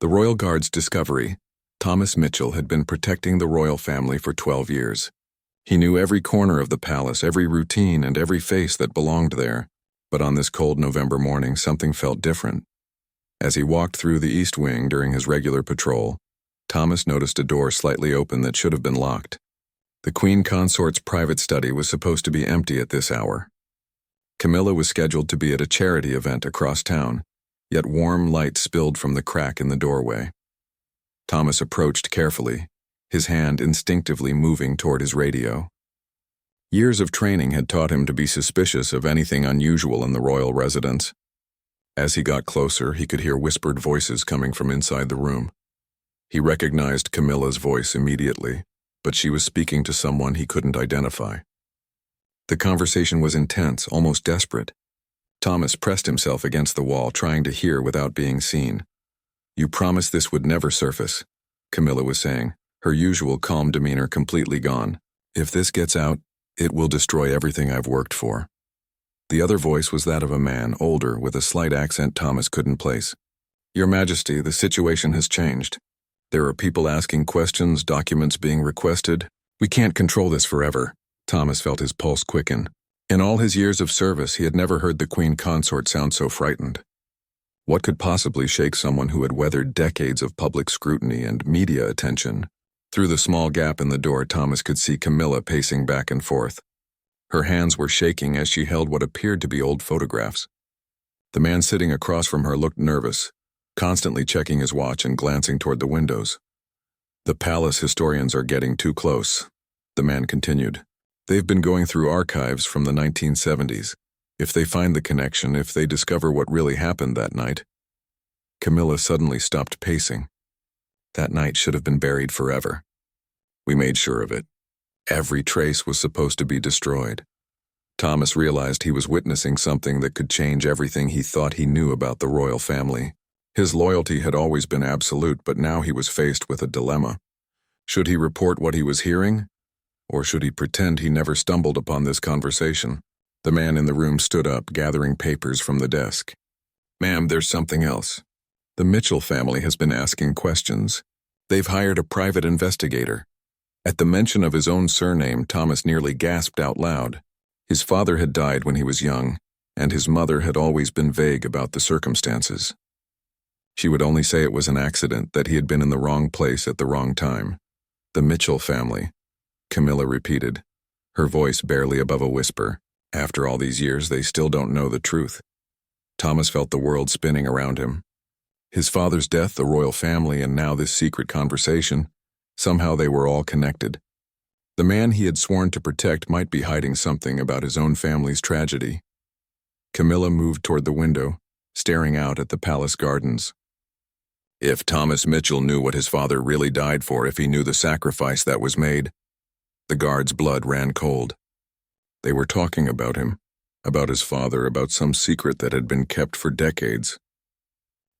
The Royal Guard's discovery. Thomas Mitchell had been protecting the royal family for 12 years. He knew every corner of the palace, every routine, and every face that belonged there. But on this cold November morning, something felt different. As he walked through the East Wing during his regular patrol, Thomas noticed a door slightly open that should have been locked. The Queen Consort's private study was supposed to be empty at this hour. Camilla was scheduled to be at a charity event across town, yet warm light spilled from the crack in the doorway. Thomas approached carefully, his hand instinctively moving toward his radio. Years of training had taught him to be suspicious of anything unusual in the royal residence. As he got closer, he could hear whispered voices coming from inside the room. He recognized Camilla's voice immediately, but she was speaking to someone he couldn't identify. The conversation was intense, almost desperate. Thomas pressed himself against the wall, trying to hear without being seen. "You promised this would never surface," Camilla was saying, her usual calm demeanor completely gone. "If this gets out, it will destroy everything I've worked for." The other voice was that of a man, older, with a slight accent Thomas couldn't place. "Your Majesty, the situation has changed. There are people asking questions, documents being requested. We can't control this forever." Thomas felt his pulse quicken. In all his years of service, he had never heard the Queen Consort sound so frightened. What could possibly shake someone who had weathered decades of public scrutiny and media attention? Through the small gap in the door, Thomas could see Camilla pacing back and forth. Her hands were shaking as she held what appeared to be old photographs. The man sitting across from her looked nervous, constantly checking his watch and glancing toward the windows. "The palace historians are getting too close," the man continued. "They've been going through archives from the 1970s. If they find the connection, if they discover what really happened that night..." Camilla suddenly stopped pacing. "That night should have been buried forever. We made sure of it. Every trace was supposed to be destroyed." Thomas realized he was witnessing something that could change everything he thought he knew about the royal family. His loyalty had always been absolute, but now he was faced with a dilemma. Should he report what he was hearing? Or should he pretend he never stumbled upon this conversation? The man in the room stood up, gathering papers from the desk. "Ma'am, there's something else. The Mitchell family has been asking questions. They've hired a private investigator." At the mention of his own surname, Thomas nearly gasped out loud. His father had died when he was young, and his mother had always been vague about the circumstances. She would only say it was an accident, that he had been in the wrong place at the wrong time. "The Mitchell family," Camilla repeated, her voice barely above a whisper. After all these years, they still don't know the truth. Thomas felt the world spinning around him. His father's death, the royal family, and now this secret conversation. Somehow they were all connected. The man he had sworn to protect might be hiding something about his own family's tragedy. Camilla moved toward the window, staring out at the palace gardens. If Thomas Mitchell knew what his father really died for, if he knew the sacrifice that was made. The guard's blood ran cold. They were talking about him, about his father, about some secret that had been kept for decades.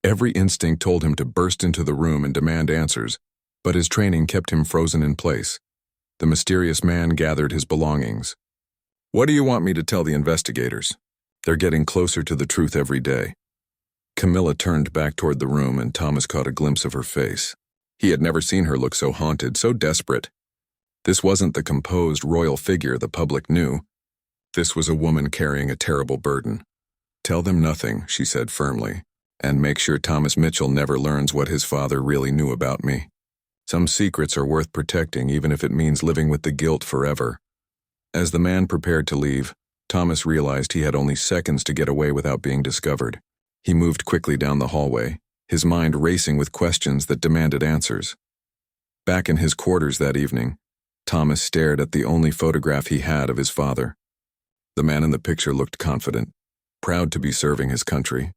Every instinct told him to burst into the room and demand answers, but his training kept him frozen in place. The mysterious man gathered his belongings. "What do you want me to tell the investigators? They're getting closer to the truth every day." Camilla turned back toward the room, and Thomas caught a glimpse of her face. He had never seen her look so haunted, so desperate. This wasn't the composed royal figure the public knew. This was a woman carrying a terrible burden. "Tell them nothing," she said firmly, "and make sure Thomas Mitchell never learns what his father really knew about me. Some secrets are worth protecting, even if it means living with the guilt forever." As the man prepared to leave, Thomas realized he had only seconds to get away without being discovered. He moved quickly down the hallway, his mind racing with questions that demanded answers. Back in his quarters that evening, Thomas stared at the only photograph he had of his father. The man in the picture looked confident, proud to be serving his country.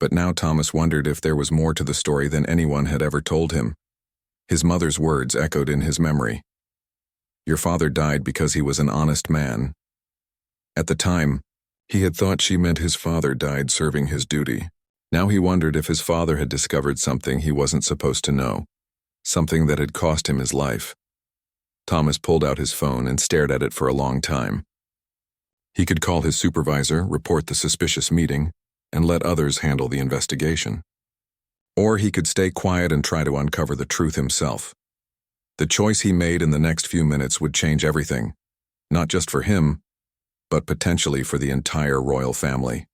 But now Thomas wondered if there was more to the story than anyone had ever told him. His mother's words echoed in his memory. "Your father died because he was an honest man." At the time, he had thought she meant his father died serving his duty. Now he wondered if his father had discovered something he wasn't supposed to know, something that had cost him his life. Thomas pulled out his phone and stared at it for a long time. He could call his supervisor, report the suspicious meeting, and let others handle the investigation. Or he could stay quiet and try to uncover the truth himself. The choice he made in the next few minutes would change everything, not just for him, but potentially for the entire royal family.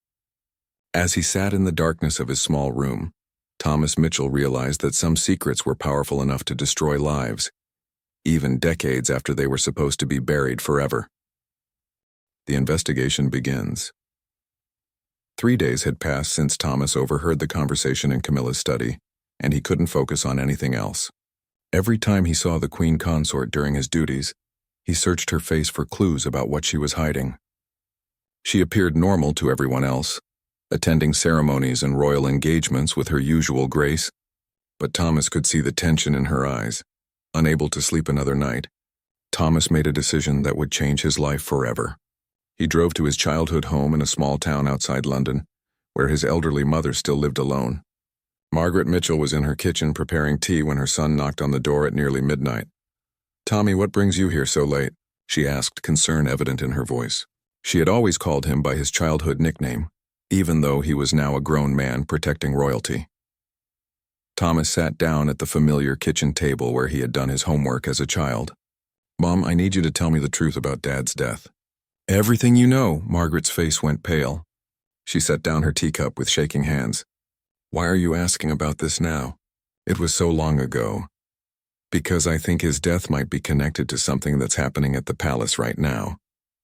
As he sat in the darkness of his small room, Thomas Mitchell realized that some secrets were powerful enough to destroy lives, even decades after they were supposed to be buried forever. The investigation begins. 3 days had passed since Thomas overheard the conversation in Camilla's study, and he couldn't focus on anything else. Every time he saw the queen consort during his duties, he searched her face for clues about what she was hiding. She appeared normal to everyone else, attending ceremonies and royal engagements with her usual grace, but Thomas could see the tension in her eyes. Unable to sleep another night, Thomas made a decision that would change his life forever. He drove to his childhood home in a small town outside London, where his elderly mother still lived alone. Margaret Mitchell was in her kitchen preparing tea when her son knocked on the door at nearly midnight. "Tommy, what brings you here so late?" she asked, concern evident in her voice. She had always called him by his childhood nickname, even though he was now a grown man protecting royalty. Thomas sat down at the familiar kitchen table where he had done his homework as a child. "Mom, I need you to tell me the truth about Dad's death." "Everything you know." Margaret's face went pale. She set down her teacup with shaking hands. "Why are you asking about this now? It was so long ago." "Because I think his death might be connected to something that's happening at the palace right now,"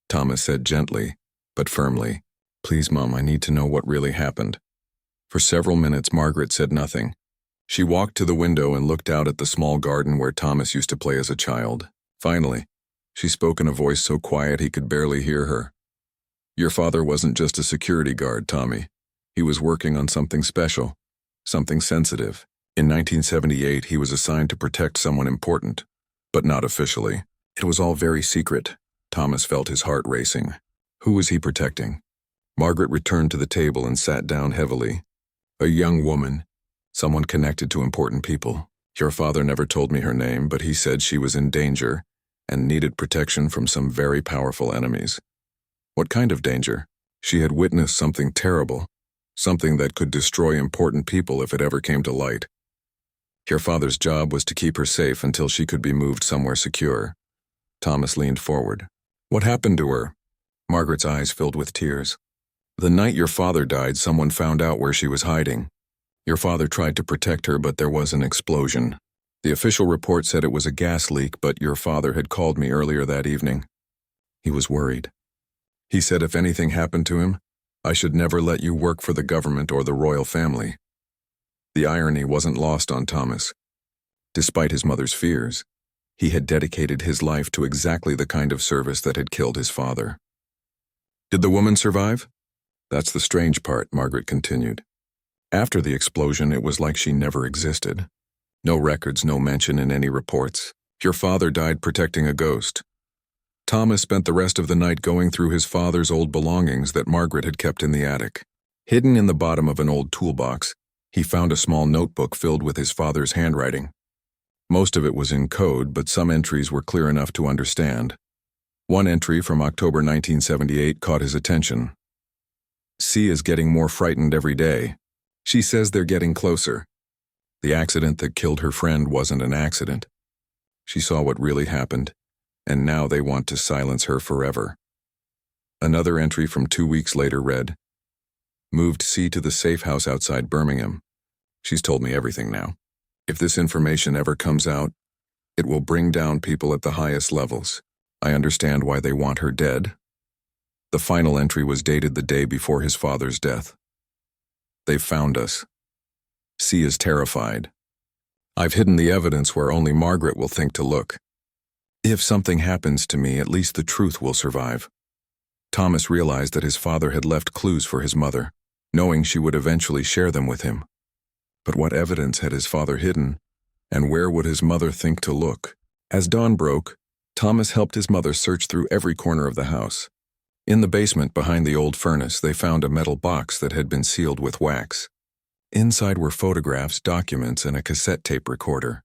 Thomas said gently, but firmly. "Please, Mom, I need to know what really happened." For several minutes, Margaret said nothing. She walked to the window and looked out at the small garden where Thomas used to play as a child. Finally, she spoke in a voice so quiet he could barely hear her. "Your father wasn't just a security guard, Tommy. He was working on something special, something sensitive. In 1978, he was assigned to protect someone important, but not officially. It was all very secret." Thomas felt his heart racing. Who was he protecting? Margaret returned to the table and sat down heavily. "A young woman. Someone connected to important people. Your father never told me her name, but he said she was in danger and needed protection from some very powerful enemies." "What kind of danger?" "She had witnessed something terrible, something that could destroy important people if it ever came to light. Your father's job was to keep her safe until she could be moved somewhere secure." Thomas leaned forward. "What happened to her?" Margaret's eyes filled with tears. "The night your father died, someone found out where she was hiding. Your father tried to protect her, but there was an explosion. The official report said it was a gas leak, but your father had called me earlier that evening. He was worried. He said if anything happened to him, I should never let you work for the government or the royal family." The irony wasn't lost on Thomas. Despite his mother's fears, he had dedicated his life to exactly the kind of service that had killed his father. "Did the woman survive?" "That's the strange part," Margaret continued. "After the explosion, it was like she never existed. No records, no mention in any reports. Your father died protecting a ghost." Thomas spent the rest of the night going through his father's old belongings that Margaret had kept in the attic. Hidden in the bottom of an old toolbox, he found a small notebook filled with his father's handwriting. Most of it was in code, but some entries were clear enough to understand. One entry from October 1978 caught his attention. "C is getting more frightened every day. She says they're getting closer. The accident that killed her friend wasn't an accident. She saw what really happened, and now they want to silence her forever." Another entry from 2 weeks later read, "Moved C to the safe house outside Birmingham. She's told me everything now. If this information ever comes out, it will bring down people at the highest levels. I understand why they want her dead." The final entry was dated the day before his father's death. "They've found us. C is terrified. I've hidden the evidence where only Margaret will think to look. If something happens to me, at least the truth will survive." Thomas realized that his father had left clues for his mother, knowing she would eventually share them with him. But what evidence had his father hidden, and where would his mother think to look? As dawn broke, Thomas helped his mother search through every corner of the house. In the basement behind the old furnace, they found a metal box that had been sealed with wax. Inside were photographs, documents, and a cassette tape recorder.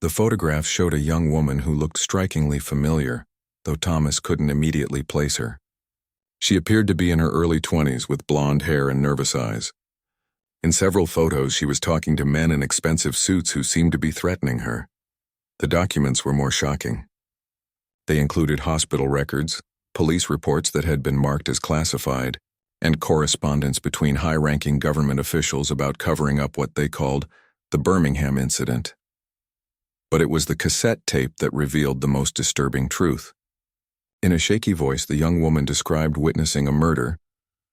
The photographs showed a young woman who looked strikingly familiar, though Thomas couldn't immediately place her. She appeared to be in her early 20s with blonde hair and nervous eyes. In several photos, she was talking to men in expensive suits who seemed to be threatening her. The documents were more shocking. They included hospital records, police reports that had been marked as classified, and correspondence between high-ranking government officials about covering up what they called the Birmingham incident. But it was the cassette tape that revealed the most disturbing truth. In a shaky voice, the young woman described witnessing a murder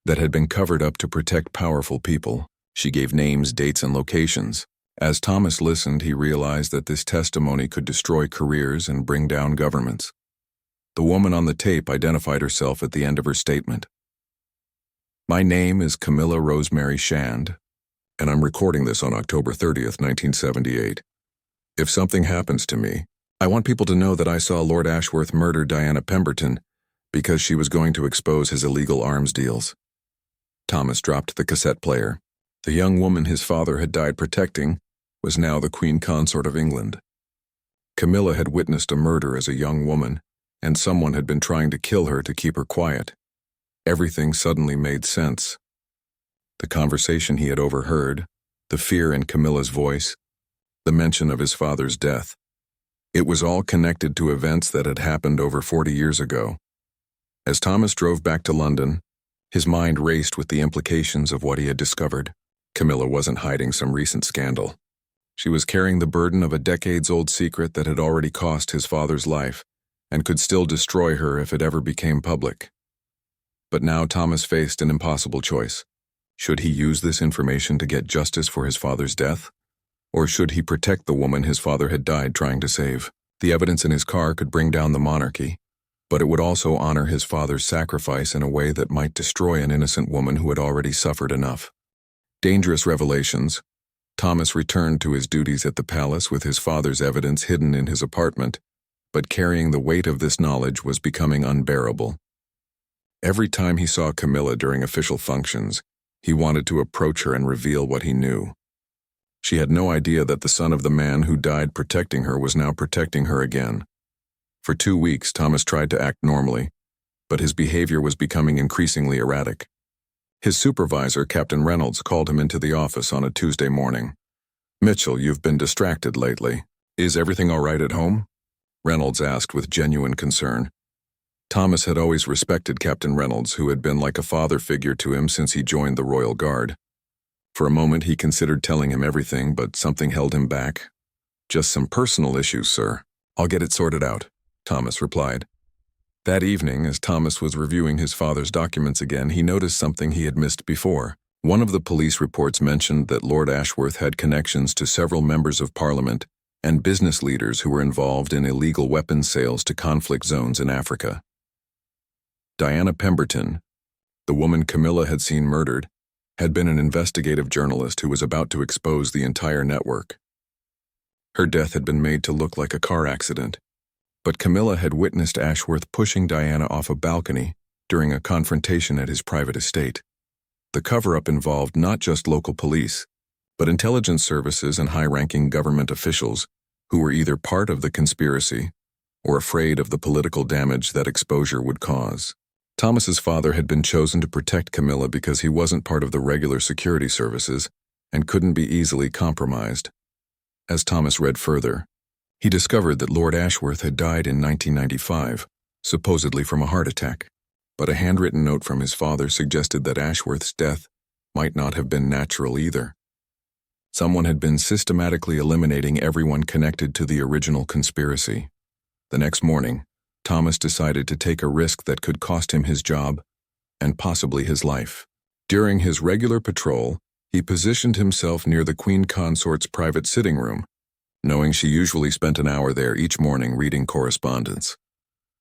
that had been covered up to protect powerful people. She gave names, dates, and locations. As Thomas listened, he realized that this testimony could destroy careers and bring down governments. The woman on the tape identified herself at the end of her statement. "My name is Camilla Rosemary Shand, and I'm recording this on October 30th, 1978. If something happens to me, I want people to know that I saw Lord Ashworth murder Diana Pemberton because she was going to expose his illegal arms deals." Thomas dropped the cassette player. The young woman his father had died protecting was now the Queen Consort of England. Camilla had witnessed a murder as a young woman, and someone had been trying to kill her to keep her quiet. Everything suddenly made sense. The conversation he had overheard, the fear in Camilla's voice, the mention of his father's death. It was all connected to events that had happened over 40 years ago. As Thomas drove back to London, his mind raced with the implications of what he had discovered. Camilla wasn't hiding some recent scandal. She was carrying the burden of a decades-old secret that had already cost his father's life and could still destroy her if it ever became public. But now Thomas faced an impossible choice. Should he use this information to get justice for his father's death? Or should he protect the woman his father had died trying to save? The evidence in his car could bring down the monarchy, but it would also honor his father's sacrifice in a way that might destroy an innocent woman who had already suffered enough. Dangerous revelations. Thomas returned to his duties at the palace with his father's evidence hidden in his apartment, but carrying the weight of this knowledge was becoming unbearable. Every time he saw Camilla during official functions, he wanted to approach her and reveal what he knew. She had no idea that the son of the man who died protecting her was now protecting her again. For 2 weeks, Thomas tried to act normally, but his behavior was becoming increasingly erratic. His supervisor, Captain Reynolds, called him into the office on a Tuesday morning. "Mitchell, you've been distracted lately. Is everything all right at home?" Reynolds asked with genuine concern. Thomas had always respected Captain Reynolds, who had been like a father figure to him since he joined the Royal Guard. For a moment, he considered telling him everything, but something held him back. "Just some personal issues, sir. I'll get it sorted out," Thomas replied. That evening, as Thomas was reviewing his father's documents again, he noticed something he had missed before. One of the police reports mentioned that Lord Ashworth had connections to several members of Parliament and business leaders who were involved in illegal weapons sales to conflict zones in Africa. Diana Pemberton, the woman Camilla had seen murdered, had been an investigative journalist who was about to expose the entire network. Her death had been made to look like a car accident, but Camilla had witnessed Ashworth pushing Diana off a balcony during a confrontation at his private estate. The cover-up involved not just local police, but intelligence services and high-ranking government officials who were either part of the conspiracy or afraid of the political damage that exposure would cause. Thomas's father had been chosen to protect Camilla because he wasn't part of the regular security services and couldn't be easily compromised. As Thomas read further, he discovered that Lord Ashworth had died in 1995, supposedly from a heart attack. But a handwritten note from his father suggested that Ashworth's death might not have been natural either. Someone had been systematically eliminating everyone connected to the original conspiracy. The next morning, Thomas decided to take a risk that could cost him his job and possibly his life. During his regular patrol, he positioned himself near the Queen Consort's private sitting room, knowing she usually spent an hour there each morning reading correspondence.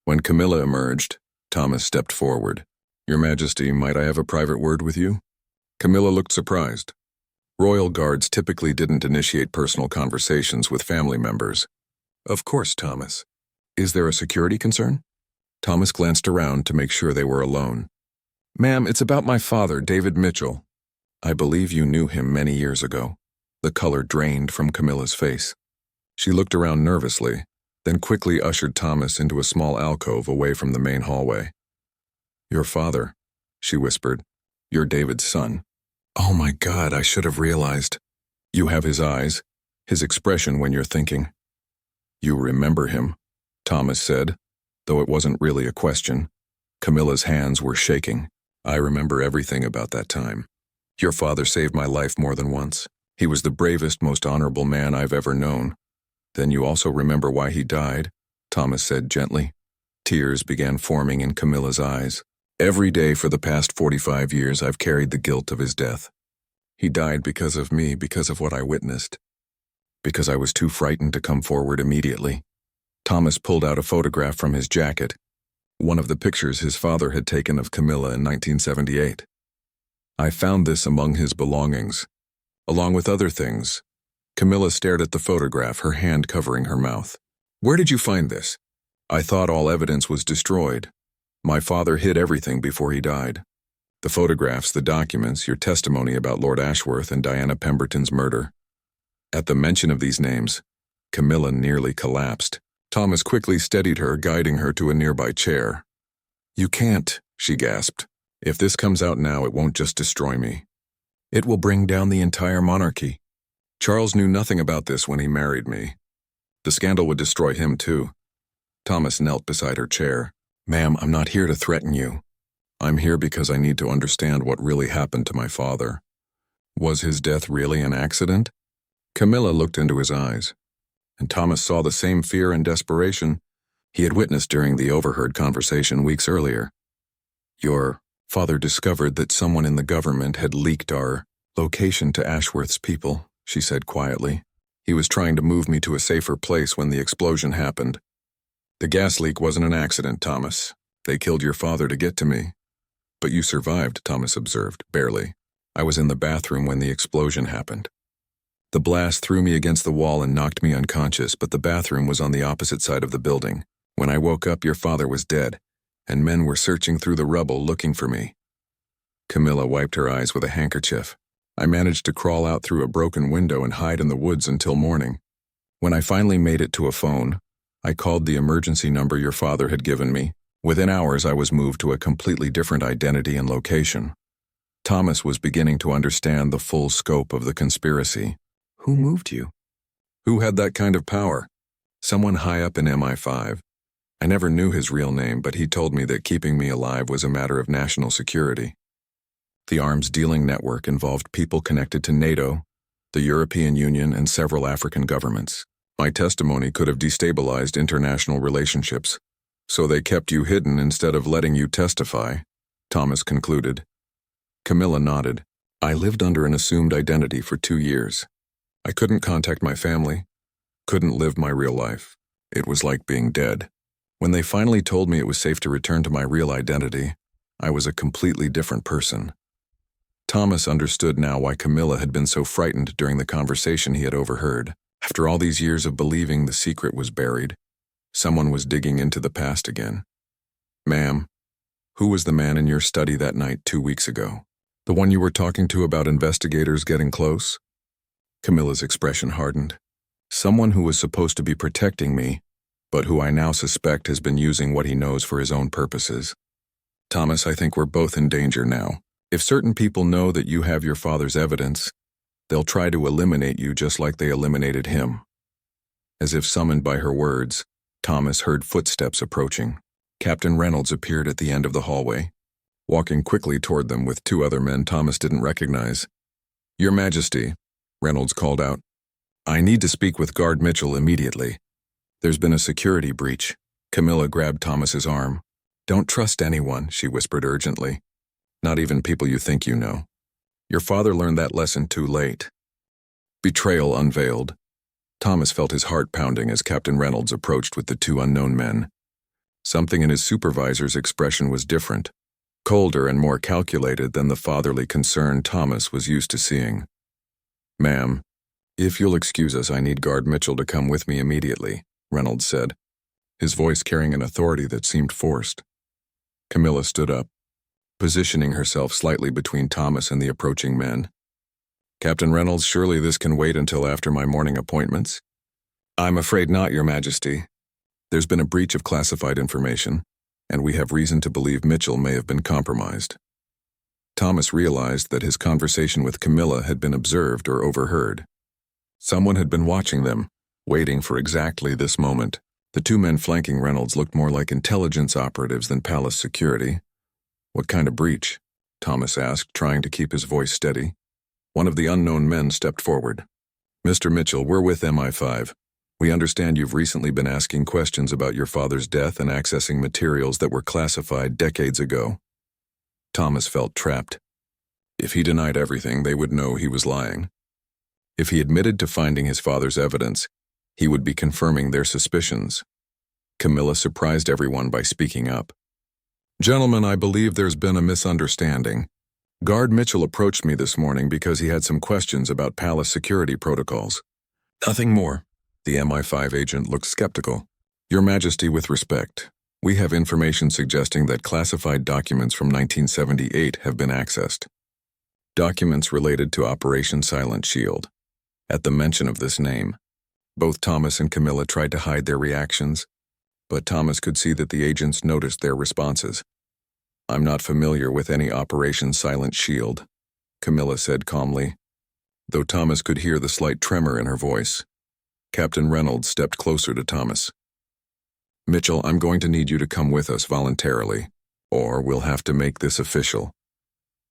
When Camilla emerged, Thomas stepped forward. "Your Majesty, might I have a private word with you?" Camilla looked surprised. Royal Guards typically didn't initiate personal conversations with family members. "Of course, Thomas. Is there a security concern?" Thomas glanced around to make sure they were alone. "Ma'am, it's about my father, David Mitchell." "I believe you knew him many years ago." The color drained from Camilla's face. She looked around nervously, then quickly ushered Thomas into a small alcove away from the main hallway. "Your father," she whispered. "You're David's son." Oh my God, I should have realized. You have his eyes, his expression when you're thinking. You remember him, Thomas said, though it wasn't really a question. Camilla's hands were shaking. I remember everything about that time. Your father saved my life more than once. He was the bravest, most honorable man I've ever known. Then you also remember why he died, Thomas said gently. Tears began forming in Camilla's eyes. Every day for the past 45 years I've carried the guilt of his death. He died because of me, because of what I witnessed. Because I was too frightened to come forward immediately. Thomas pulled out a photograph from his jacket, one of the pictures his father had taken of Camilla in 1978. I found this among his belongings, along with other things. Camilla stared at the photograph, her hand covering her mouth. Where did you find this? I thought all evidence was destroyed. My father hid everything before he died. The photographs, the documents, your testimony about Lord Ashworth and Diana Pemberton's murder. At the mention of these names, Camilla nearly collapsed. Thomas quickly steadied her, guiding her to a nearby chair. You can't, she gasped. If this comes out now, it won't just destroy me. It will bring down the entire monarchy. Charles knew nothing about this when he married me. The scandal would destroy him too. Thomas knelt beside her chair. Ma'am, I'm not here to threaten you. I'm here because I need to understand what really happened to my father. Was his death really an accident? Camilla looked into his eyes, and Thomas saw the same fear and desperation he had witnessed during the overheard conversation weeks earlier. Your father discovered that someone in the government had leaked our location to Ashworth's people, she said quietly. He was trying to move me to a safer place when the explosion happened. The gas leak wasn't an accident, Thomas. They killed your father to get to me. But you survived, Thomas observed, barely. I was in the bathroom when the explosion happened. The blast threw me against the wall and knocked me unconscious, but the bathroom was on the opposite side of the building. When I woke up, your father was dead, and men were searching through the rubble looking for me. Camilla wiped her eyes with a handkerchief. I managed to crawl out through a broken window and hide in the woods until morning. When I finally made it to a phone, I called the emergency number your father had given me. Within hours, I was moved to a completely different identity and location. Thomas was beginning to understand the full scope of the conspiracy. Who moved you? Who had that kind of power? Someone high up in MI5. I never knew his real name, but he told me that keeping me alive was a matter of national security. The arms dealing network involved people connected to NATO, the European Union, and several African governments. My testimony could have destabilized international relationships, so they kept you hidden instead of letting you testify, Thomas concluded. Camilla nodded. I lived under an assumed identity for 2 years. I couldn't contact my family, couldn't live my real life. It was like being dead. When they finally told me it was safe to return to my real identity, I was a completely different person. Thomas understood now why Camilla had been so frightened during the conversation he had overheard. After all these years of believing the secret was buried, someone was digging into the past again. Ma'am, who was the man in your study that night 2 weeks ago? The one you were talking to about investigators getting close? Camilla's expression hardened. Someone who was supposed to be protecting me, but who I now suspect has been using what he knows for his own purposes. Thomas, I think we're both in danger now. If certain people know that you have your father's evidence, they'll try to eliminate you just like they eliminated him. As if summoned by her words, Thomas heard footsteps approaching. Captain Reynolds appeared at the end of the hallway, walking quickly toward them with 2 other men Thomas didn't recognize. Your Majesty, Reynolds called out. I need to speak with Guard Mitchell immediately. There's been a security breach. Camilla grabbed Thomas's arm. Don't trust anyone, she whispered urgently. Not even people you think you know. Your father learned that lesson too late. Betrayal unveiled. Thomas felt his heart pounding as Captain Reynolds approached with the 2 unknown men. Something in his supervisor's expression was different, colder and more calculated than the fatherly concern Thomas was used to seeing. Ma'am, if you'll excuse us, I need Guard Mitchell to come with me immediately, Reynolds said, his voice carrying an authority that seemed forced. Camilla stood up, positioning herself slightly between Thomas and the approaching men. Captain Reynolds, surely this can wait until after my morning appointments? I'm afraid not, Your Majesty. There's been a breach of classified information, and we have reason to believe Mitchell may have been compromised. Thomas realized that his conversation with Camilla had been observed or overheard. Someone had been watching them, waiting for exactly this moment. The two men flanking Reynolds looked more like intelligence operatives than palace security. "What kind of breach?" Thomas asked, trying to keep his voice steady. One of the unknown men stepped forward. "Mr. Mitchell, we're with MI5. We understand you've recently been asking questions about your father's death and accessing materials that were classified decades ago." Thomas felt trapped. If he denied everything, they would know he was lying. If he admitted to finding his father's evidence, he would be confirming their suspicions. Camilla surprised everyone by speaking up. "Gentlemen, I believe there's been a misunderstanding. Guard Mitchell approached me this morning because he had some questions about palace security protocols." "Nothing more." The MI5 agent looked skeptical. "Your Majesty, with respect, we have information suggesting that classified documents from 1978 have been accessed. Documents related to Operation Silent Shield." At the mention of this name, both Thomas and Camilla tried to hide their reactions, but Thomas could see that the agents noticed their responses. "I'm not familiar with any Operation Silent Shield," Camilla said calmly, though Thomas could hear the slight tremor in her voice. Captain Reynolds stepped closer to Thomas. "Mitchell, I'm going to need you to come with us voluntarily, or we'll have to make this official."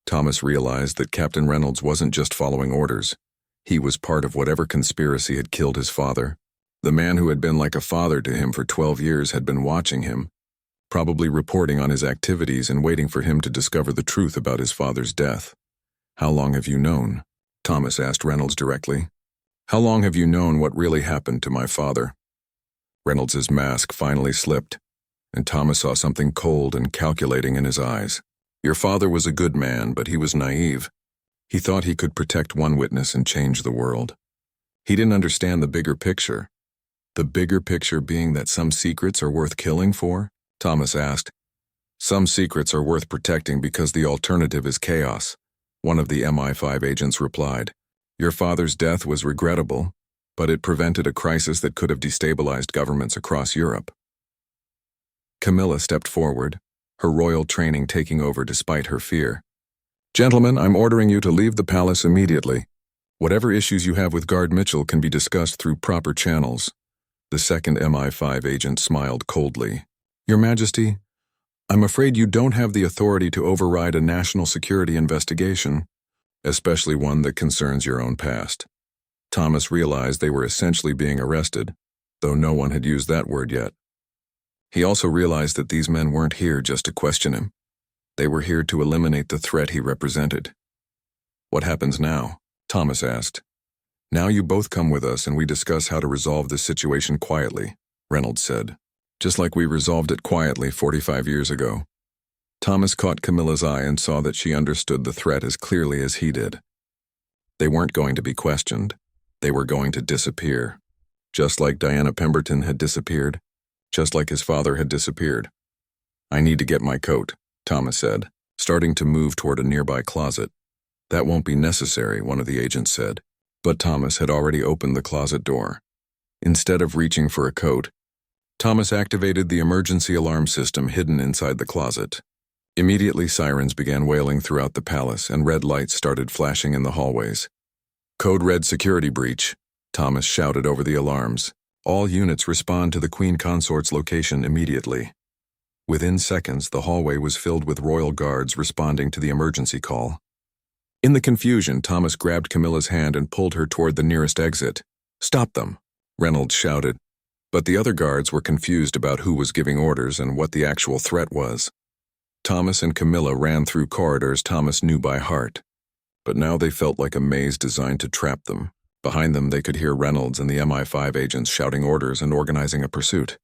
Thomas realized that Captain Reynolds wasn't just following orders. He was part of whatever conspiracy had killed his father. The man who had been like a father to him for 12 years had been watching him, probably reporting on his activities and waiting for him to discover the truth about his father's death. "How long have you known?" Thomas asked Reynolds directly. "How long have you known what really happened to my father?" Reynolds's mask finally slipped, and Thomas saw something cold and calculating in his eyes. "Your father was a good man, but he was naive. He thought he could protect one witness and change the world. He didn't understand the bigger picture. The bigger picture being that some secrets are worth killing for?" Thomas asked. "Some secrets are worth protecting because the alternative is chaos," one of the MI5 agents replied. "Your father's death was regrettable, but it prevented a crisis that could have destabilized governments across Europe." Camilla stepped forward, her royal training taking over despite her fear. "Gentlemen, I'm ordering you to leave the palace immediately. Whatever issues you have with Guard Mitchell can be discussed through proper channels." The second MI5 agent smiled coldly. "Your Majesty, I'm afraid you don't have the authority to override a national security investigation, especially one that concerns your own past." Thomas realized they were essentially being arrested, though no one had used that word yet. He also realized that these men weren't here just to question him. They were here to eliminate the threat he represented. "What happens now?" Thomas asked. "Now you both come with us and we discuss how to resolve this situation quietly," Reynolds said. "Just like we resolved it quietly 45 years ago." Thomas caught Camilla's eye and saw that she understood the threat as clearly as he did. They weren't going to be questioned. They were going to disappear. Just like Diana Pemberton had disappeared. Just like his father had disappeared. "I need to get my coat," Thomas said, starting to move toward a nearby closet. "That won't be necessary," one of the agents said. But Thomas had already opened the closet door. Instead of reaching for a coat, Thomas activated the emergency alarm system hidden inside the closet. Immediately, sirens began wailing throughout the palace and red lights started flashing in the hallways. "Code Red security breach," Thomas shouted over the alarms. "All units respond to the Queen Consort's location immediately." Within seconds, the hallway was filled with royal guards responding to the emergency call. In the confusion, Thomas grabbed Camilla's hand and pulled her toward the nearest exit. "Stop them," Reynolds shouted. But the other guards were confused about who was giving orders and what the actual threat was. Thomas and Camilla ran through corridors Thomas knew by heart. But now they felt like a maze designed to trap them. Behind them, they could hear Reynolds and the MI5 agents shouting orders and organizing a pursuit.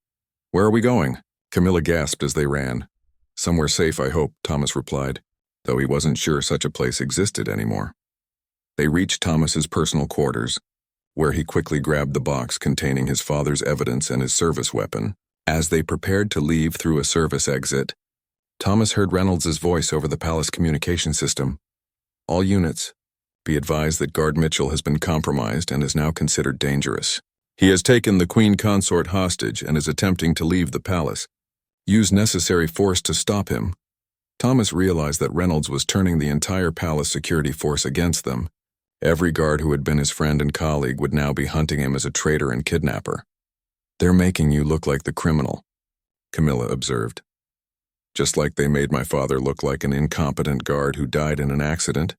"Where are we going?" Camilla gasped as they ran. "Somewhere safe, I hope," Thomas replied, though he wasn't sure such a place existed anymore. They reached Thomas's personal quarters, where he quickly grabbed the box containing his father's evidence and his service weapon. As they prepared to leave through a service exit, Thomas heard Reynolds' voice over the palace communication system. "All units, be advised that Guard Mitchell has been compromised and is now considered dangerous. He has taken the Queen Consort hostage and is attempting to leave the palace. Use necessary force to stop him." Thomas realized that Reynolds was turning the entire palace security force against them. Every guard who had been his friend and colleague would now be hunting him as a traitor and kidnapper. "They're making you look like the criminal," Camilla observed. "Just like they made my father look like an incompetent guard who died in an accident,"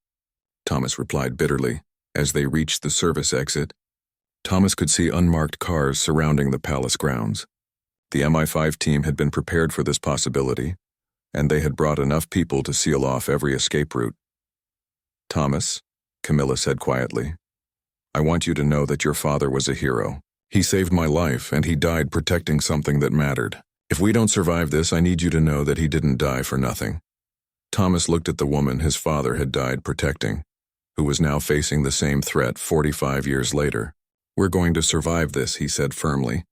Thomas replied bitterly. As they reached the service exit, Thomas could see unmarked cars surrounding the palace grounds. The MI5 team had been prepared for this possibility, and they had brought enough people to seal off every escape route. "Thomas," Camilla said quietly, "I want you to know that your father was a hero. He saved my life, and he died protecting something that mattered. If we don't survive this, I need you to know that he didn't die for nothing." Thomas looked at the woman his father had died protecting, who was now facing the same threat 45 years later. "We're going to survive this," he said firmly,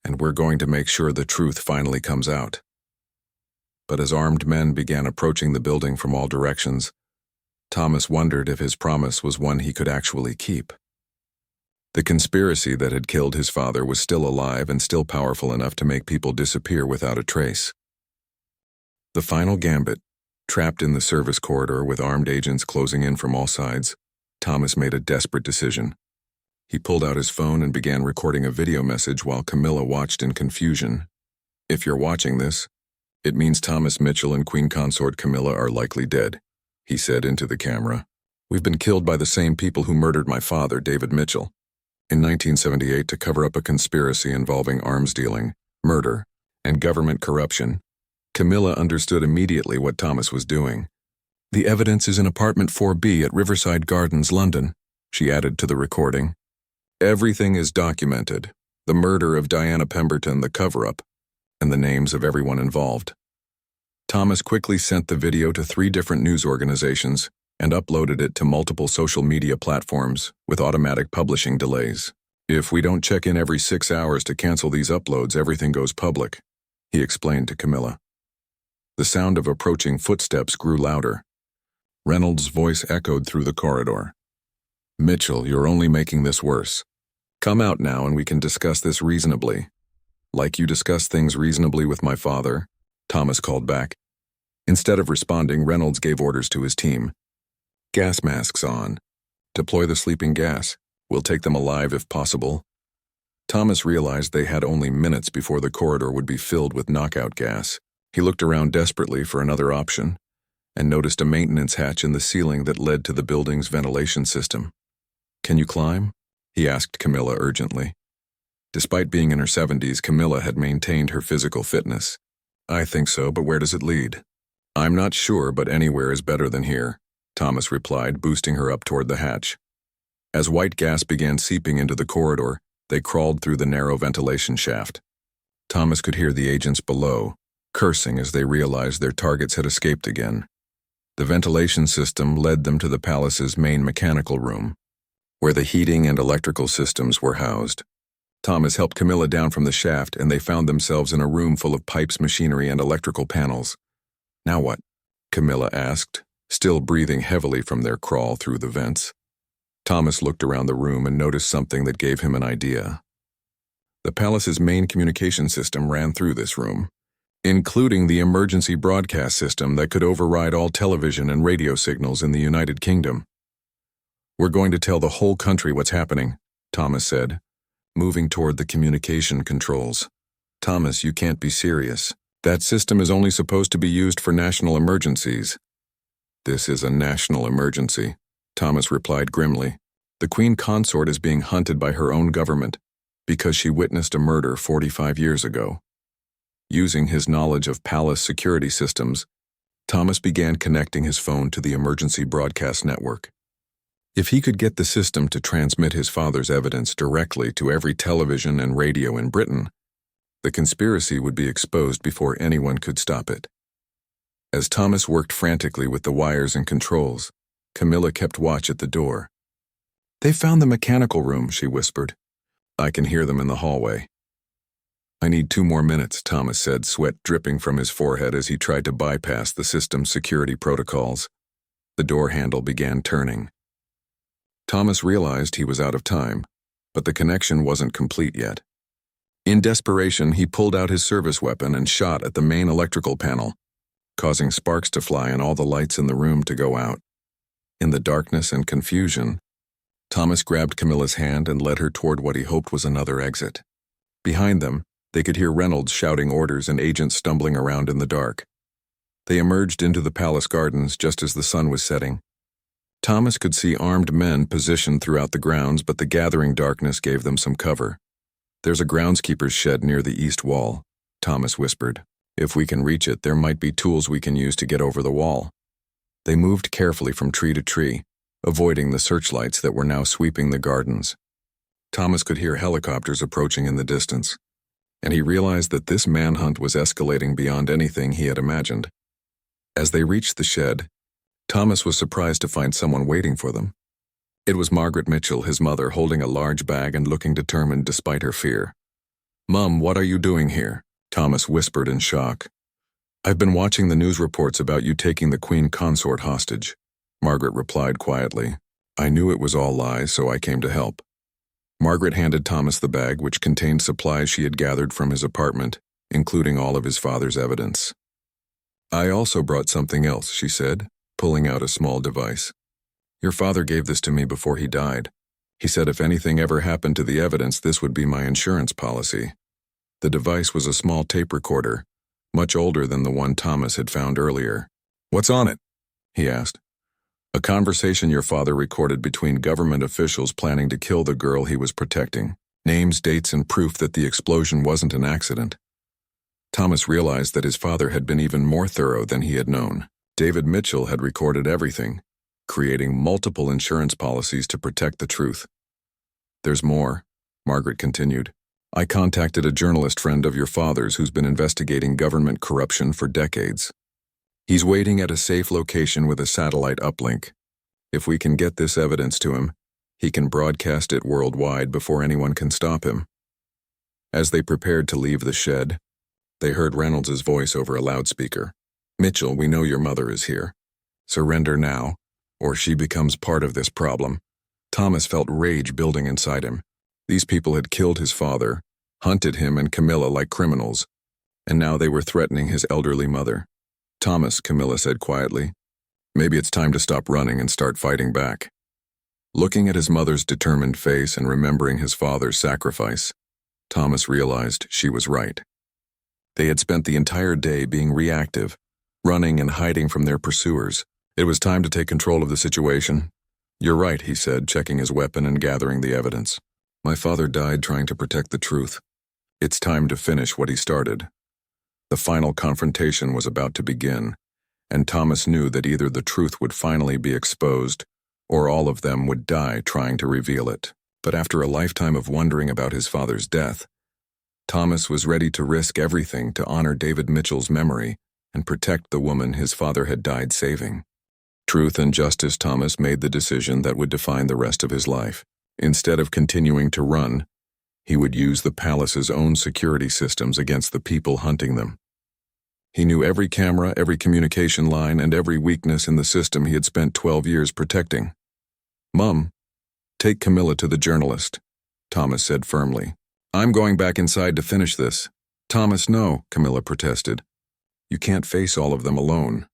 "and we're going to make sure the truth finally comes out." But as armed men began approaching the building from all directions, Thomas wondered if his promise was one he could actually keep. The conspiracy that had killed his father was still alive and still powerful enough to make people disappear without a trace. The final gambit, trapped in the service corridor with armed agents closing in from all sides, Thomas made a desperate decision. He pulled out his phone and began recording a video message while Camilla watched in confusion. "If you're watching this, it means Thomas Mitchell and Queen Consort Camilla are likely dead," he said into the camera. "We've been killed by the same people who murdered my father, David Mitchell, in 1978 to cover up a conspiracy involving arms dealing, murder, and government corruption." Camilla understood immediately what Thomas was doing. "The evidence is in apartment 4B at Riverside Gardens, London," she added to the recording. "Everything is documented. The murder of Diana Pemberton, the cover-up, and the names of everyone involved." Thomas quickly sent the video to 3 different news organizations and uploaded it to multiple social media platforms with automatic publishing delays. "If we don't check in every 6 hours to cancel these uploads, everything goes public," he explained to Camilla. The sound of approaching footsteps grew louder. Reynolds' voice echoed through the corridor. "Mitchell, you're only making this worse. Come out now and we can discuss this reasonably." "Like you discussed things reasonably with my father," Thomas called back. Instead of responding, Reynolds gave orders to his team. "Gas masks on. Deploy the sleeping gas. We'll take them alive if possible." Thomas realized they had only minutes before the corridor would be filled with knockout gas. He looked around desperately for another option and noticed a maintenance hatch in the ceiling that led to the building's ventilation system. "Can you climb?" he asked Camilla urgently. Despite being in her 70s, Camilla had maintained her physical fitness. "I think so, but where does it lead?" "I'm not sure, but anywhere is better than here," Thomas replied, boosting her up toward the hatch. As white gas began seeping into the corridor, they crawled through the narrow ventilation shaft. Thomas could hear the agents below, cursing as they realized their targets had escaped again. The ventilation system led them to the palace's main mechanical room, where the heating and electrical systems were housed. Thomas helped Camilla down from the shaft, and they found themselves in a room full of pipes, machinery, and electrical panels. "Now what?" Camilla asked, still breathing heavily from their crawl through the vents. Thomas looked around the room and noticed something that gave him an idea. The palace's main communication system ran through this room, including the emergency broadcast system that could override all television and radio signals in the United Kingdom. "We're going to tell the whole country what's happening," Thomas said, moving toward the communication controls. "Thomas, you can't be serious. That system is only supposed to be used for national emergencies." "This is a national emergency," Thomas replied grimly. "The Queen Consort is being hunted by her own government because she witnessed a murder 45 years ago." Using his knowledge of palace security systems, Thomas began connecting his phone to the emergency broadcast network. If he could get the system to transmit his father's evidence directly to every television and radio in Britain, the conspiracy would be exposed before anyone could stop it. As Thomas worked frantically with the wires and controls, Camilla kept watch at the door. "They found the mechanical room," she whispered. "I can hear them in the hallway." "I need 2 more minutes," Thomas said, sweat dripping from his forehead as he tried to bypass the system's security protocols. The door handle began turning. Thomas realized he was out of time, but the connection wasn't complete yet. In desperation, he pulled out his service weapon and shot at the main electrical panel. causing sparks to fly and all the lights in the room to go out. In the darkness and confusion, Thomas grabbed Camilla's hand and led her toward what he hoped was another exit. Behind them, they could hear Reynolds shouting orders and agents stumbling around in the dark. They emerged into the palace gardens just as the sun was setting. Thomas could see armed men positioned throughout the grounds, but the gathering darkness gave them some cover. "There's a groundskeeper's shed near the east wall," Thomas whispered. "If we can reach it, there might be tools we can use to get over the wall." They moved carefully from tree to tree, avoiding the searchlights that were now sweeping the gardens. Thomas could hear helicopters approaching in the distance, and he realized that this manhunt was escalating beyond anything he had imagined. As they reached the shed, Thomas was surprised to find someone waiting for them. It was Margaret Mitchell, his mother, holding a large bag and looking determined despite her fear. "Mum, what are you doing here?" Thomas whispered in shock. "I've been watching the news reports about you taking the Queen Consort hostage," Margaret replied quietly. "I knew it was all lies, so I came to help." Margaret handed Thomas the bag, which contained supplies she had gathered from his apartment, including all of his father's evidence. "I also brought something else," she said, pulling out a small device. "Your father gave this to me before he died. He said if anything ever happened to the evidence, this would be my insurance policy." The device was a small tape recorder, much older than the one Thomas had found earlier. "What's on it?" he asked. "A conversation your father recorded between government officials planning to kill the girl he was protecting. Names, dates, and proof that the explosion wasn't an accident." Thomas realized that his father had been even more thorough than he had known. David Mitchell had recorded everything, creating multiple insurance policies to protect the truth. "There's more," Margaret continued. "I contacted a journalist friend of your father's who's been investigating government corruption for decades. He's waiting at a safe location with a satellite uplink. If we can get this evidence to him, he can broadcast it worldwide before anyone can stop him." As they prepared to leave the shed, they heard Reynolds' voice over a loudspeaker. "Mitchell, we know your mother is here. Surrender now, or she becomes part of this problem." Thomas felt rage building inside him. These people had killed his father, hunted him and Camilla like criminals, and now they were threatening his elderly mother. "Thomas," Camilla said quietly, "maybe it's time to stop running and start fighting back." Looking at his mother's determined face and remembering his father's sacrifice, Thomas realized she was right. They had spent the entire day being reactive, running and hiding from their pursuers. It was time to take control of the situation. "You're right," he said, checking his weapon and gathering the evidence. "My father died trying to protect the truth. It's time to finish what he started." The final confrontation was about to begin, and Thomas knew that either the truth would finally be exposed, or all of them would die trying to reveal it. But after a lifetime of wondering about his father's death, Thomas was ready to risk everything to honor David Mitchell's memory and protect the woman his father had died saving. Truth and justice, Thomas made the decision that would define the rest of his life. Instead of continuing to run, he would use the palace's own security systems against the people hunting them. He knew every camera, every communication line, and every weakness in the system he had spent 12 years protecting. "Mum, take Camilla to the journalist," Thomas said firmly. "I'm going back inside to finish this." "Thomas, no," Camilla protested. "You can't face all of them alone."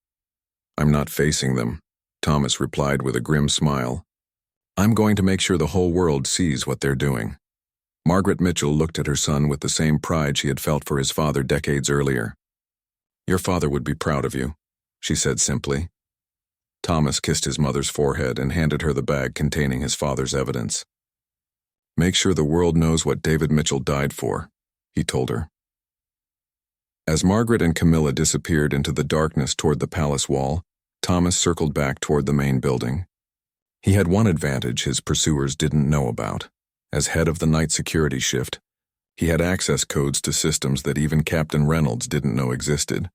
"I'm not facing them," Thomas replied with a grim smile. "I'm going to make sure the whole world sees what they're doing." Margaret Mitchell looked at her son with the same pride she had felt for his father decades earlier. "Your father would be proud of you," she said simply. Thomas kissed his mother's forehead and handed her the bag containing his father's evidence. "Make sure the world knows what David Mitchell died for," he told her. As Margaret and Camilla disappeared into the darkness toward the palace wall, Thomas circled back toward the main building. He had one advantage his pursuers didn't know about. As head of the night security shift, he had access codes to systems that even Captain Reynolds didn't know existed.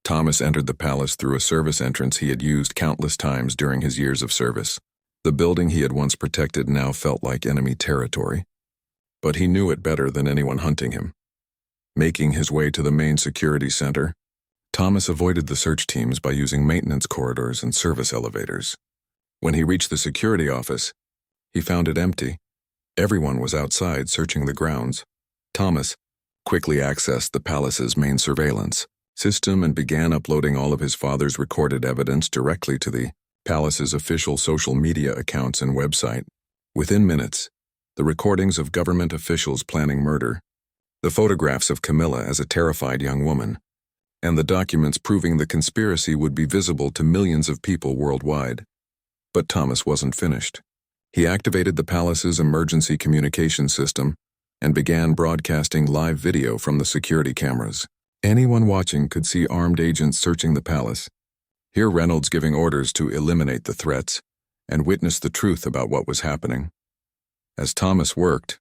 Thomas entered the palace through a service entrance he had used countless times during his years of service. The building he had once protected now felt like enemy territory, but he knew it better than anyone hunting him. Making his way to the main security center, Thomas avoided the search teams by using maintenance corridors and service elevators. When he reached the security office, he found it empty. Everyone was outside searching the grounds. Thomas quickly accessed the palace's main surveillance, system and began uploading all of his father's recorded evidence directly to the palace's official social media accounts and website. Within minutes, the recordings of government officials planning murder, the photographs of Camilla as a terrified young woman, and the documents proving the conspiracy would be visible to millions of people worldwide. But Thomas wasn't finished. He activated the palace's emergency communication system and began broadcasting live video from the security cameras. Anyone watching could see armed agents searching the palace, hear Reynolds giving orders to eliminate the threats, and witness the truth about what was happening. As Thomas worked,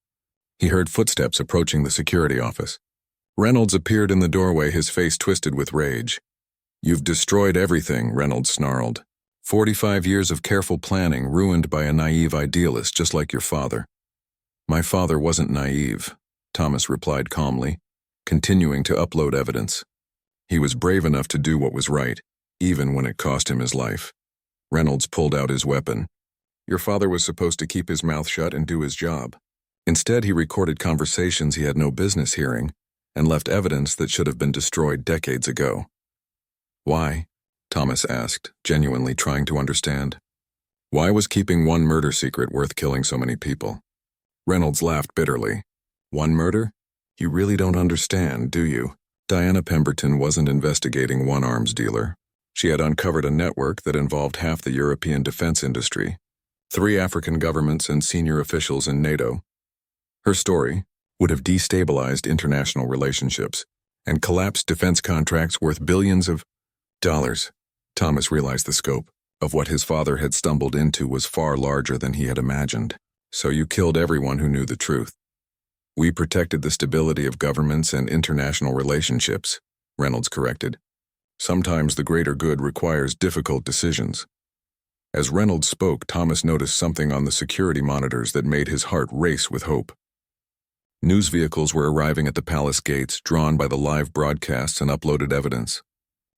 he heard footsteps approaching the security office. Reynolds appeared in the doorway, his face twisted with rage. "You've destroyed everything," Reynolds snarled. 45 years of careful planning ruined by a naive idealist just like your father." "My father wasn't naive," Thomas replied calmly, continuing to upload evidence. "He was brave enough to do what was right, even when it cost him his life." Reynolds pulled out his weapon. "Your father was supposed to keep his mouth shut and do his job. Instead, he recorded conversations he had no business hearing and left evidence that should have been destroyed decades ago." "Why?" Thomas asked, genuinely trying to understand. Why was keeping one murder secret worth killing so many people? Reynolds laughed bitterly. "One murder? You really don't understand, do you? Diana Pemberton wasn't investigating one arms dealer. She had uncovered a network that involved half the European defense industry, 3 African governments and senior officials in NATO. Her story would have destabilized international relationships and collapsed defense contracts worth billions of dollars." Thomas realized the scope of what his father had stumbled into was far larger than he had imagined. "So you killed everyone who knew the truth." "We protected the stability of governments and international relationships," Reynolds corrected. "Sometimes the greater good requires difficult decisions." As Reynolds spoke, Thomas noticed something on the security monitors that made his heart race with hope. News vehicles were arriving at the palace gates, drawn by the live broadcasts and uploaded evidence.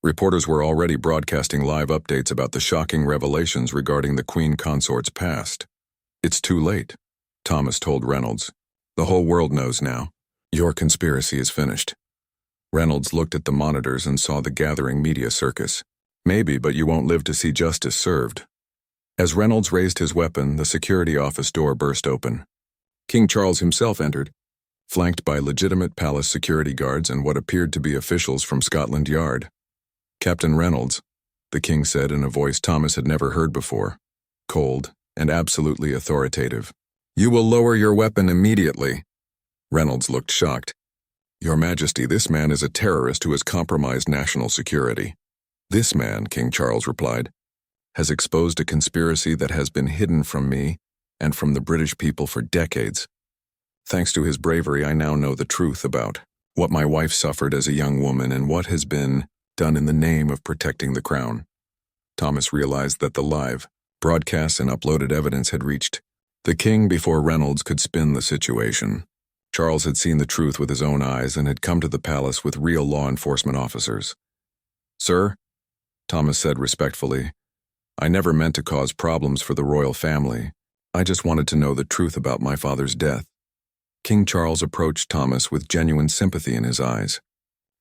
Reporters were already broadcasting live updates about the shocking revelations regarding the Queen Consort's past. "It's too late," Thomas told Reynolds. "The whole world knows now. Your conspiracy is finished." Reynolds looked at the monitors and saw the gathering media circus. "Maybe, but you won't live to see justice served." As Reynolds raised his weapon, the security office door burst open. King Charles himself entered, flanked by legitimate palace security guards and what appeared to be officials from Scotland Yard. "Captain Reynolds," the king said in a voice Thomas had never heard before, cold and absolutely authoritative. "You will lower your weapon immediately." Reynolds looked shocked. "Your Majesty, this man is a terrorist who has compromised national security." "This man," King Charles replied, "has exposed a conspiracy that has been hidden from me and from the British people for decades. Thanks to his bravery, I now know the truth about what my wife suffered as a young woman and what has been done in the name of protecting the crown." Thomas realized that the live broadcasts and uploaded evidence had reached the king before Reynolds could spin the situation. Charles had seen the truth with his own eyes and had come to the palace with real law enforcement officers. "Sir," Thomas said respectfully, "I never meant to cause problems for the royal family. I just wanted to know the truth about my father's death." King Charles approached Thomas with genuine sympathy in his eyes.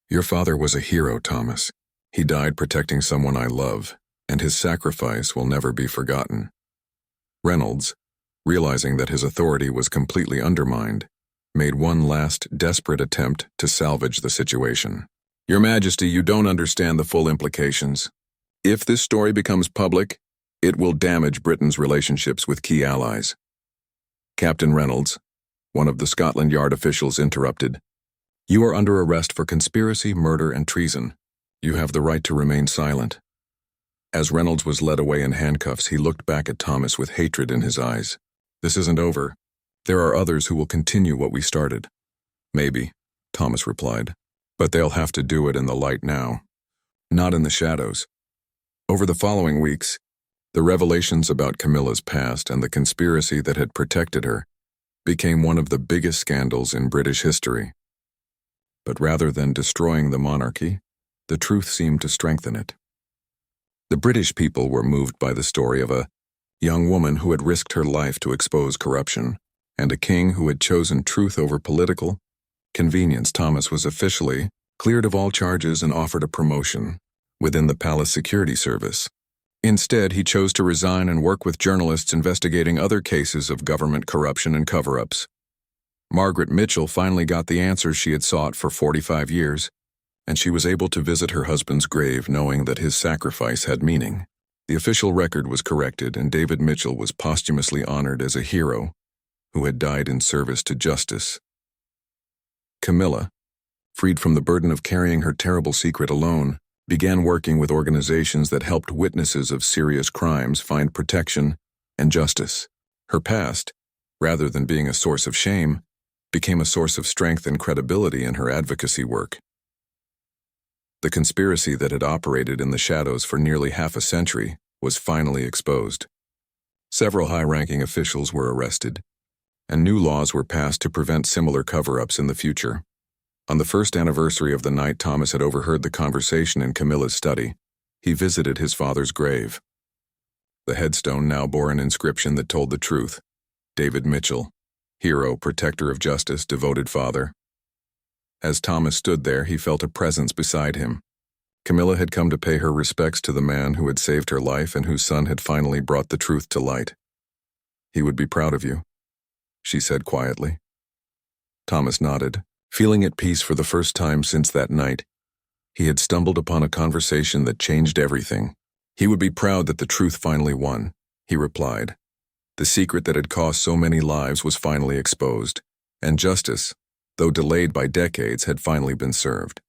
"Your father was a hero, Thomas. He died protecting someone I love, and his sacrifice will never be forgotten." Reynolds, realizing that his authority was completely undermined, made one last desperate attempt to salvage the situation. "Your Majesty, you don't understand the full implications. If this story becomes public, it will damage Britain's relationships with key allies." "Captain Reynolds," one of the Scotland Yard officials interrupted, "you are under arrest for conspiracy, murder, and treason. You have the right to remain silent." As Reynolds was led away in handcuffs, he looked back at Thomas with hatred in his eyes. "This isn't over. There are others who will continue what we started." "Maybe," Thomas replied, "but they'll have to do it in the light now, not in the shadows." Over the following weeks, the revelations about Camilla's past and the conspiracy that had protected her became one of the biggest scandals in British history. But rather than destroying the monarchy, the truth seemed to strengthen it. The British people were moved by the story of a young woman who had risked her life to expose corruption, and a king who had chosen truth over political convenience. Thomas was officially cleared of all charges and offered a promotion within the palace security service. Instead, he chose to resign and work with journalists investigating other cases of government corruption and cover-ups. Margaret Mitchell finally got the answers she had sought for 45 years, and she was able to visit her husband's grave knowing that his sacrifice had meaning. The official record was corrected, and David Mitchell was posthumously honored as a hero who had died in service to justice. Camilla, freed from the burden of carrying her terrible secret alone, began working with organizations that helped witnesses of serious crimes find protection and justice. Her past, rather than being a source of shame, became a source of strength and credibility in her advocacy work. The conspiracy that had operated in the shadows for nearly half a century was finally exposed. Several high-ranking officials were arrested, and new laws were passed to prevent similar cover-ups in the future. On the first anniversary of the night Thomas had overheard the conversation in Camilla's study, he visited his father's grave. The headstone now bore an inscription that told the truth: David Mitchell, hero, protector of justice, devoted father. As Thomas stood there, he felt a presence beside him. Camilla had come to pay her respects to the man who had saved her life and whose son had finally brought the truth to light. "He would be proud of you," she said quietly. Thomas nodded, feeling at peace for the first time since that night. He had stumbled upon a conversation that changed everything. "He would be proud that the truth finally won," he replied. The secret that had cost so many lives was finally exposed, and justice, though delayed by decades, had finally been served.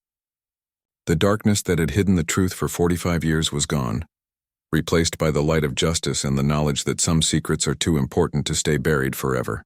The darkness that had hidden the truth for 45 years was gone, replaced by the light of justice and the knowledge that some secrets are too important to stay buried forever.